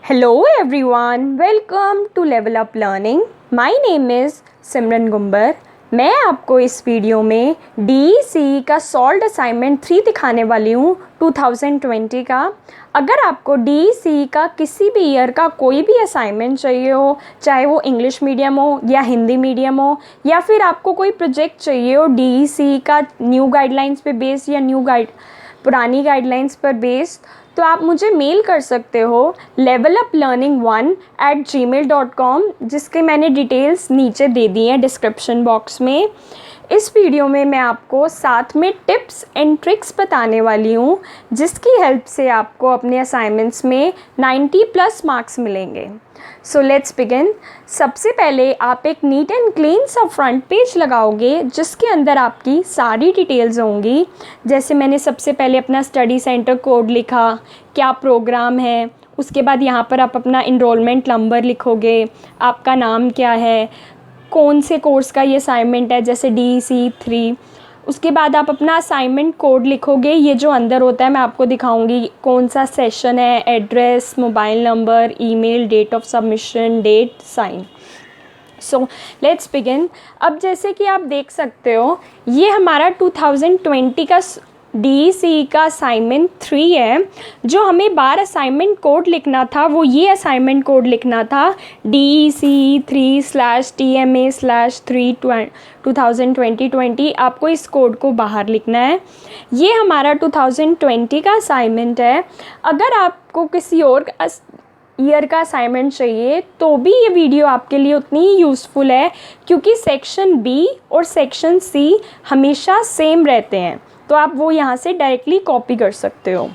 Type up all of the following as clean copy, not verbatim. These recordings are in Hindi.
Hello everyone, welcome to Level Up Learning. My name is सिमरन गुंबर. मैं आपको इस वीडियो में DEC का सॉल्व्ड असाइनमेंट 3 दिखाने वाली हूँ 2020 का. अगर आपको DEC का किसी भी ईयर का कोई भी असाइनमेंट चाहिए हो, चाहे वो इंग्लिश मीडियम हो या हिंदी मीडियम हो, या फिर आपको कोई प्रोजेक्ट चाहिए हो DEC का न्यू गाइडलाइंस पे बेस्ड या पुरानी गाइडलाइंस पर बेस्ड, तो आप मुझे मेल कर सकते हो leveluplearning1@gmail.com, जिसके मैंने डिटेल्स नीचे दे दी हैं डिस्क्रिप्शन बॉक्स में. इस वीडियो में मैं आपको साथ में टिप्स एंड ट्रिक्स बताने वाली हूँ, जिसकी हेल्प से आपको अपने असाइनमेंट्स में 90+ मार्क्स मिलेंगे. सो लेट्स बिगिन. सबसे पहले आप एक नीट एंड क्लीन सा फ्रंट पेज लगाओगे, जिसके अंदर आपकी सारी डिटेल्स होंगी. जैसे मैंने सबसे पहले अपना स्टडी सेंटर कोड लिखा, क्या प्रोग्राम है. उसके बाद यहाँ पर आप अपना इनरोलमेंट नंबर लिखोगे, आपका नाम क्या है, कौन से कोर्स का ये असाइनमेंट है, जैसे DEC 3. उसके बाद आप अपना असाइनमेंट कोड लिखोगे. ये जो अंदर होता है मैं आपको दिखाऊंगी कौन सा सेशन है, address, mobile number, email, date of submission, date, sign. So let's begin. अब जैसे कि आप देख सकते हो, ये हमारा 2020 का DEC का असाइनमेंट 3 है. जो हमें बार असाइनमेंट कोड लिखना था, वो ये असाइनमेंट कोड लिखना था DEC 3/TMA/3 2020. आपको इस कोड को बाहर लिखना है. ये हमारा 2020 का असाइनमेंट है. अगर आपको किसी और ईयर का असाइनमेंट चाहिए तो भी ये वीडियो आपके लिए उतनी ही यूज़फुल है, क्योंकि सेक्शन B और सेक्शन C हमेशा सेम रहते हैं, तो आप वो यहाँ से डायरेक्टली कॉपी कर सकते हो.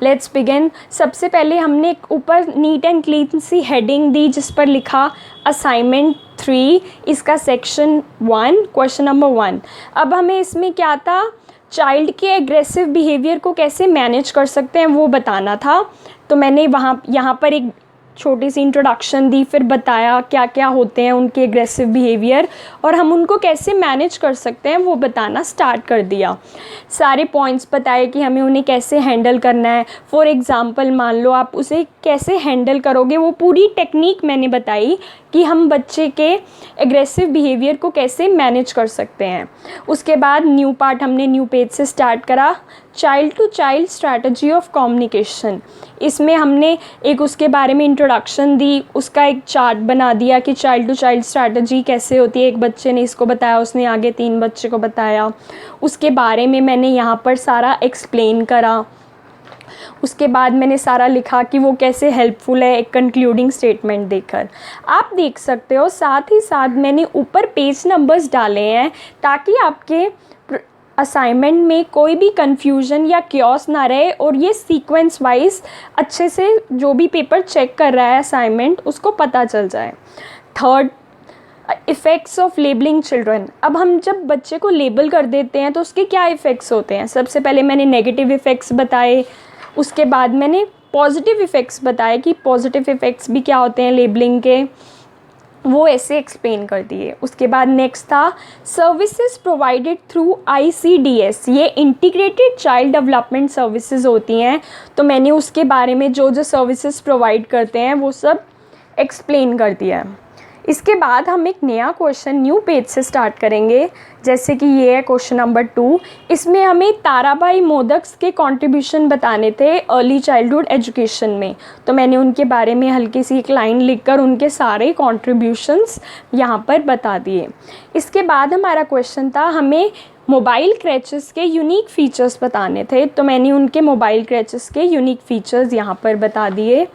Let's begin. सबसे पहले हमने ऊपर नीट एंड क्लीन सी हेडिंग दी, जिस पर लिखा असाइनमेंट 3. इसका सेक्शन 1, क्वेश्चन नंबर 1. अब हमें इसमें क्या था, चाइल्ड के एग्रेसिव बिहेवियर को कैसे मैनेज कर सकते हैं वो बताना था. तो मैंने यहाँ पर एक छोटी सी इंट्रोडक्शन दी, फिर बताया क्या क्या होते हैं उनके एग्रेसिव बिहेवियर और हम उनको कैसे मैनेज कर सकते हैं वो बताना स्टार्ट कर दिया. सारे पॉइंट्स बताए कि हमें उन्हें कैसे हैंडल करना है. फॉर एग्ज़ाम्पल मान लो आप उसे कैसे हैंडल करोगे, वो पूरी टेक्निक मैंने बताई कि हम बच्चे के एग्रेसिव बिहेवियर को कैसे मैनेज कर सकते हैं. उसके बाद न्यू पार्ट हमने न्यू पेज से स्टार्ट करा, child to child strategy of communication. इसमें हमने एक उसके बारे में इंट्रोडक्शन दी, उसका एक चार्ट बना दिया कि चाइल्ड टू चाइल्ड स्ट्रैटेजी कैसे होती है. एक बच्चे ने इसको बताया, उसने आगे 3 बच्चे को बताया. उसके बारे में मैंने यहाँ पर सारा एक्सप्लेन करा. उसके बाद मैंने सारा लिखा कि वो कैसे हेल्पफुल है, एक कंक्लूडिंग स्टेटमेंट देकर. आप देख सकते हो साथ ही साथ मैंने ऊपर पेज नंबर्स डाले हैं, ताकि आपके असाइनमेंट में कोई भी कन्फ्यूजन या क्योस ना रहे और ये सीक्वेंस वाइज अच्छे से जो भी पेपर चेक कर रहा है असाइनमेंट उसको पता चल जाए. Third, effects of labelling children. अब हम जब बच्चे को लेबल कर देते हैं तो उसके क्या इफ़ेक्ट्स होते हैं. सबसे पहले मैंने नेगेटिव इफ़ेक्ट्स बताए, उसके बाद मैंने पॉजिटिव इफ़ेक्ट्स बताए कि पॉजिटिव इफ़ेक्ट्स भी क्या होते हैं लेबलिंग के, वो ऐसे एक्सप्लेन कर दिए. उसके बाद नेक्स्ट था सर्विसेज प्रोवाइडेड थ्रू ICDS. ये इंटीग्रेटेड चाइल्ड डेवलपमेंट सर्विसेज होती हैं, तो मैंने उसके बारे में जो जो सर्विसेज प्रोवाइड करते हैं वो सब एक्सप्लेन कर दिया है. इसके बाद हम एक नया क्वेश्चन न्यू पेज से स्टार्ट करेंगे, जैसे कि ये है क्वेश्चन नंबर 2. इसमें हमें ताराबाई मोदक्स के कंट्रीब्यूशन बताने थे अर्ली चाइल्डहुड एजुकेशन में, तो मैंने उनके बारे में हल्की सी एक लाइन लिखकर उनके सारे कंट्रीब्यूशंस यहाँ पर बता दिए. इसके बाद हमारा क्वेश्चन था हमें मोबाइल क्रैचेस के यूनिक फ़ीचर्स बताने थे, तो मैंने उनके मोबाइल क्रैचेस के यूनिक फ़ीचर्स यहाँ पर बता दिए.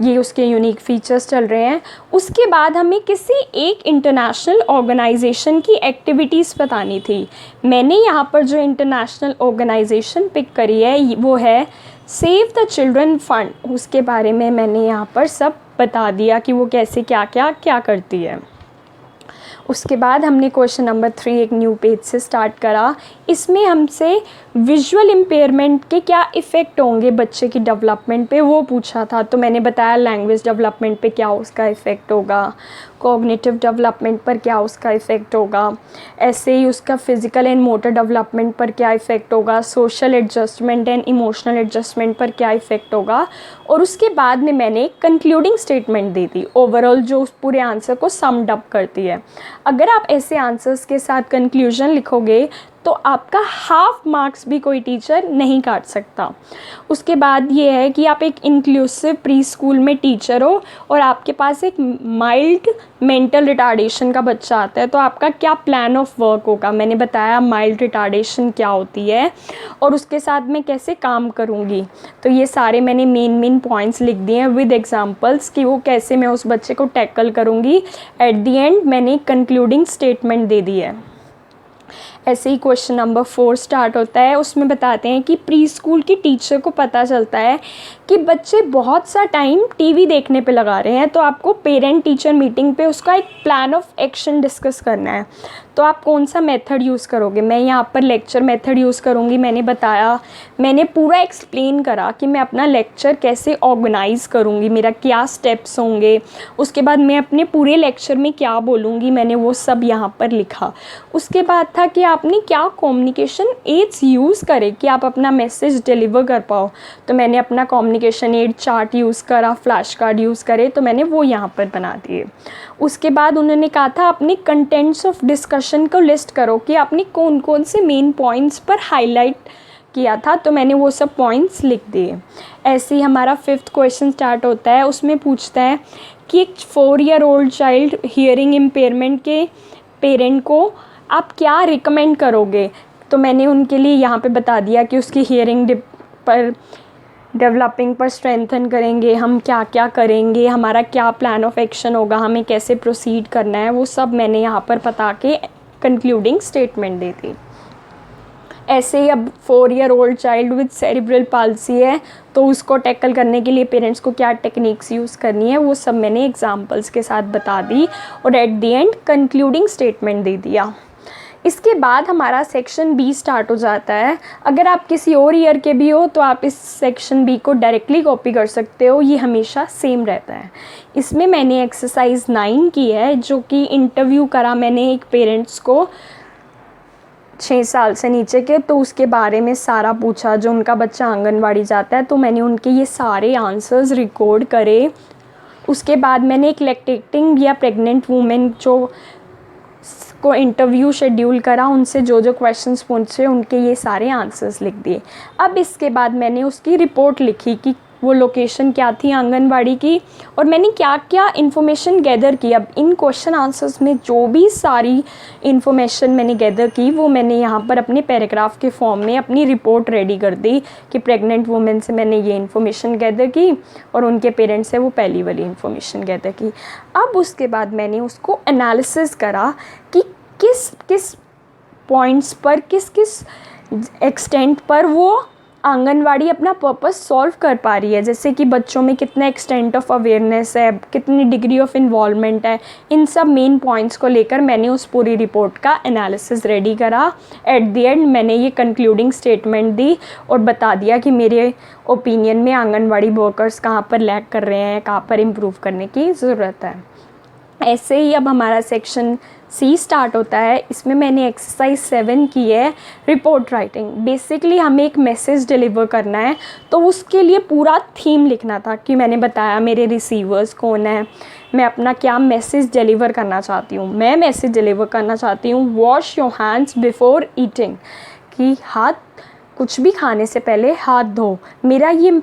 ये उसके यूनिक फ़ीचर्स चल रहे हैं. उसके बाद हमें किसी एक इंटरनेशनल ऑर्गेनाइजेशन की एक्टिविटीज़ बतानी थी. मैंने यहाँ पर जो इंटरनेशनल ऑर्गेनाइजेशन पिक करी है वो है सेव द चिल्ड्रन फंड. उसके बारे में मैंने यहाँ पर सब बता दिया कि वो कैसे क्या करती है. उसके बाद हमने क्वेश्चन नंबर 3 एक न्यू पेज से स्टार्ट करा. इसमें हमसे विजुअल इम्पेयरमेंट के क्या इफ़ेक्ट होंगे बच्चे की डेवलपमेंट पे, वो पूछा था। तो मैंने बताया लैंग्वेज डेवलपमेंट पे क्या उसका इफ़ेक्ट होगा, कॉग्निटिव डेवलपमेंट पर क्या उसका इफ़ेक्ट होगा, ऐसे ही उसका फिज़िकल एंड मोटर डेवलपमेंट पर क्या इफ़ेक्ट होगा, social adjustment and emotional adjustment पर क्या इफ़ेक्ट होगा। और उसके बाद में मैंने कंक्लूडिंग स्टेटमेंट दी थी ओवरऑल, जो उस पूरे आंसर को समड अप करती है। अगर आप ऐसे आंसर्स के साथ कंक्लूजन लिखोगे तो आपका हाफ मार्क्स भी कोई टीचर नहीं काट सकता। उसके बाद ये है कि आप एक इंक्लूसिव प्री स्कूल में टीचर हो और आपके पास एक माइल्ड मेंटल रिटार्डेशन का बच्चा आता है, तो आपका क्या प्लान ऑफ वर्क होगा। मैंने बताया माइल्ड रिटार्डेशन क्या होती है और उसके साथ मैं कैसे काम करूँगी। तो ये सारे मैंने मेन पॉइंट्स लिख दिए हैं विद एग्जांपल्स कि वो कैसे मैं उस बच्चे को टैकल करूँगी। एट द एंड मैंने कंक्लूडिंग स्टेटमेंट दे दी है। ऐसे ही क्वेश्चन नंबर 4 स्टार्ट होता है। उसमें बताते हैं कि प्री स्कूल की टीचर को पता चलता है कि बच्चे बहुत सा टाइम टीवी देखने पे लगा रहे हैं, तो आपको पेरेंट टीचर मीटिंग पे उसका एक प्लान ऑफ एक्शन डिस्कस करना है। तो आप कौन सा मेथड यूज़ करोगे। मैं यहाँ पर लेक्चर मेथड यूज़ करूँगी। मैंने बताया, मैंने पूरा एक्सप्लेन करा कि मैं अपना लेक्चर कैसे ऑर्गेनाइज़ करूँगी, मेरा क्या स्टेप्स होंगे, उसके बाद मैं अपने पूरे लेक्चर में क्या बोलूँगी, मैंने वो सब यहाँ पर लिखा। उसके बाद था कि आपने क्या कम्युनिकेशन एड्स यूज़ करे कि आप अपना मैसेज डिलीवर कर पाओ। तो मैंने अपना कम्युनिकेशन एड चार्ट यूज़ करा, फ्लैश कार्ड यूज़ करे, तो मैंने वो यहाँ पर बना दिए। उसके बाद उन्होंने कहा था अपने कंटेंट्स ऑफ डिस्कशन को लिस्ट करो कि आपने कौन कौन से मेन पॉइंट्स पर हाईलाइट किया था, तो मैंने वो सब पॉइंट्स लिख दिए। ऐसे ही हमारा 5th क्वेश्चन स्टार्ट होता है। उसमें पूछता है कि एक 4 year old child hearing impairment के पेरेंट को आप क्या रिकमेंड करोगे। तो मैंने उनके लिए यहाँ पे बता दिया कि उसकी हियरिंग पर डेवलपिंग पर स्ट्रेंथन करेंगे, हम क्या क्या करेंगे, हमारा क्या प्लान ऑफ एक्शन होगा, हमें कैसे प्रोसीड करना है, वो सब मैंने यहाँ पर बता के कंक्लूडिंग स्टेटमेंट दी थी। ऐसे ही अब 4 year old child with cerebral palsy है, तो उसको टैकल करने के लिए पेरेंट्स को क्या टेक्निक्स यूज़ करनी है, वो सब मैंने एग्जाम्पल्स के साथ बता दी और at the end concluding statement दे दिया। इसके बाद हमारा सेक्शन बी स्टार्ट हो जाता है। अगर आप किसी और ईयर के भी हो तो आप इस सेक्शन बी को डायरेक्टली कॉपी कर सकते हो, ये हमेशा सेम रहता है। इसमें मैंने एक्सरसाइज 9 की है, जो कि इंटरव्यू करा मैंने एक पेरेंट्स को 6 साल से नीचे के, तो उसके बारे में सारा पूछा जो उनका बच्चा आंगनवाड़ी जाता है, तो मैंने उनके ये सारे आंसर्स रिकॉर्ड करे। उसके बाद मैंने एक लैक्टेटिंग या प्रेग्नेंट वूमेन जो को इंटरव्यू शेड्यूल करा, उनसे जो जो क्वेश्चंस पूछे उनके ये सारे आंसर्स लिख दिए। अब इसके बाद मैंने उसकी रिपोर्ट लिखी कि वो लोकेशन क्या थी आंगनवाड़ी की और मैंने क्या क्या इन्फॉर्मेशन गैदर की। अब इन क्वेश्चन आंसर्स में जो भी सारी इन्फॉर्मेशन मैंने गैदर की वो मैंने यहाँ पर अपने पैराग्राफ के फॉर्म में अपनी रिपोर्ट रेडी कर दी कि प्रेग्नेंट वुमेन से मैंने ये इन्फॉर्मेशन गैदर की और उनके पेरेंट्स से वो पहली वाली इन्फॉर्मेशन गैदर की। अब उसके बाद मैंने उसको एनालिसिस करा कि किस किस पॉइंट्स पर, किस किस एक्सटेंट पर वो आंगनवाड़ी अपना पर्पस सॉल्व कर पा रही है। जैसे कि बच्चों में कितना एक्सटेंट ऑफ अवेयरनेस है, कितनी डिग्री ऑफ इन्वॉल्वमेंट है, इन सब मेन पॉइंट्स को लेकर मैंने उस पूरी रिपोर्ट का एनालिसिस रेडी करा। एट द एंड मैंने ये कंक्लूडिंग स्टेटमेंट दी और बता दिया कि मेरे ओपिनियन में आंगनवाड़ी वर्कर्स कहाँ पर लैग कर रहे हैं, कहाँ पर इम्प्रूव करने की ज़रूरत है। ऐसे ही अब हमारा सेक्शन सी स्टार्ट होता है। इसमें मैंने एक्सरसाइज 7 की है, रिपोर्ट राइटिंग। बेसिकली हमें एक मैसेज डिलीवर करना है, तो उसके लिए पूरा थीम लिखना था कि मैंने बताया मेरे रिसीवर्स कौन है, मैं अपना क्या मैसेज डिलीवर करना चाहती हूँ। मैं मैसेज डिलीवर करना चाहती हूँ wash your hands before eating, कि हाथ कुछ भी खाने से पहले हाथ धो। मेरा ये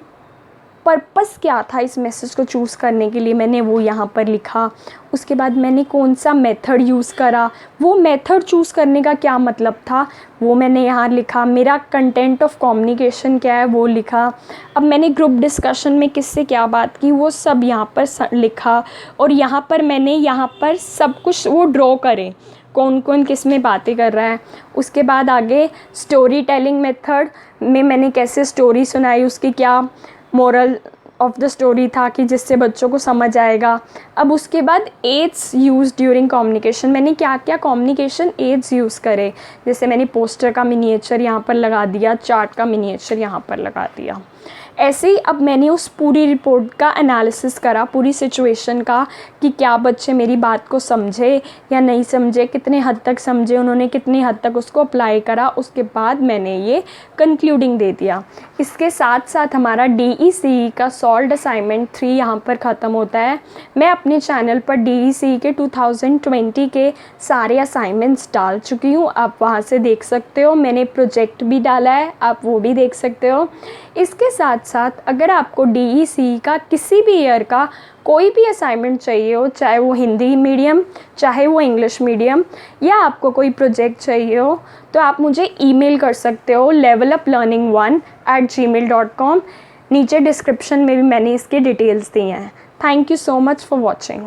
पर्पस क्या था इस मैसेज को चूज़ करने के लिए, मैंने वो यहाँ पर लिखा। उसके बाद मैंने कौन सा मेथड यूज़ करा, वो मेथड चूज़ करने का क्या मतलब था वो मैंने यहाँ लिखा। मेरा कंटेंट ऑफ कम्युनिकेशन क्या है वो लिखा। अब मैंने ग्रुप डिस्कशन में किससे क्या बात की वो सब यहाँ पर लिखा और यहाँ पर मैंने यहाँ पर सब कुछ वो ड्रॉ करे, कौन कौन किस में बातें कर रहा है। उसके बाद आगे स्टोरी टेलिंग मेथड में मैंने कैसे स्टोरी सुनाई, उसकी क्या मोरल ऑफ द स्टोरी था कि जिससे बच्चों को समझ आएगा। अब उसके बाद एड्स यूज़ ड्यूरिंग कम्युनिकेशन, मैंने क्या क्या कम्युनिकेशन एड्स यूज़ करे, जैसे मैंने पोस्टर का मिनिएचर यहाँ पर लगा दिया, चार्ट का मिनिएचर यहाँ पर लगा दिया। ऐसे ही अब मैंने उस पूरी रिपोर्ट का एनालिसिस करा, पूरी सिचुएशन का, कि क्या बच्चे मेरी बात को समझे या नहीं समझे, कितने हद तक समझे उन्होंने, कितनी हद तक उसको अप्लाई करा। उसके बाद मैंने ये कंक्लूडिंग दे दिया। इसके साथ साथ हमारा DECE का सॉल्व्ड असाइनमेंट 3 यहाँ पर ख़त्म होता है। मैं अपने चैनल पर DECE के 2020 के सारे असाइनमेंट्स डाल चुकी हूँ, आप वहाँ से देख सकते हो। मैंने प्रोजेक्ट भी डाला है, आप वो भी देख सकते हो। इसके साथ साथ अगर आपको DECE का किसी भी ईयर का कोई भी असाइनमेंट चाहिए हो, चाहे वो हिंदी मीडियम, चाहे वो इंग्लिश मीडियम, या आपको कोई प्रोजेक्ट चाहिए हो, तो आप मुझे ईमेल कर सकते हो leveluplearning1@gmail.com। नीचे डिस्क्रिप्शन में भी मैंने इसके डिटेल्स दिए हैं। Thank you so much for watching.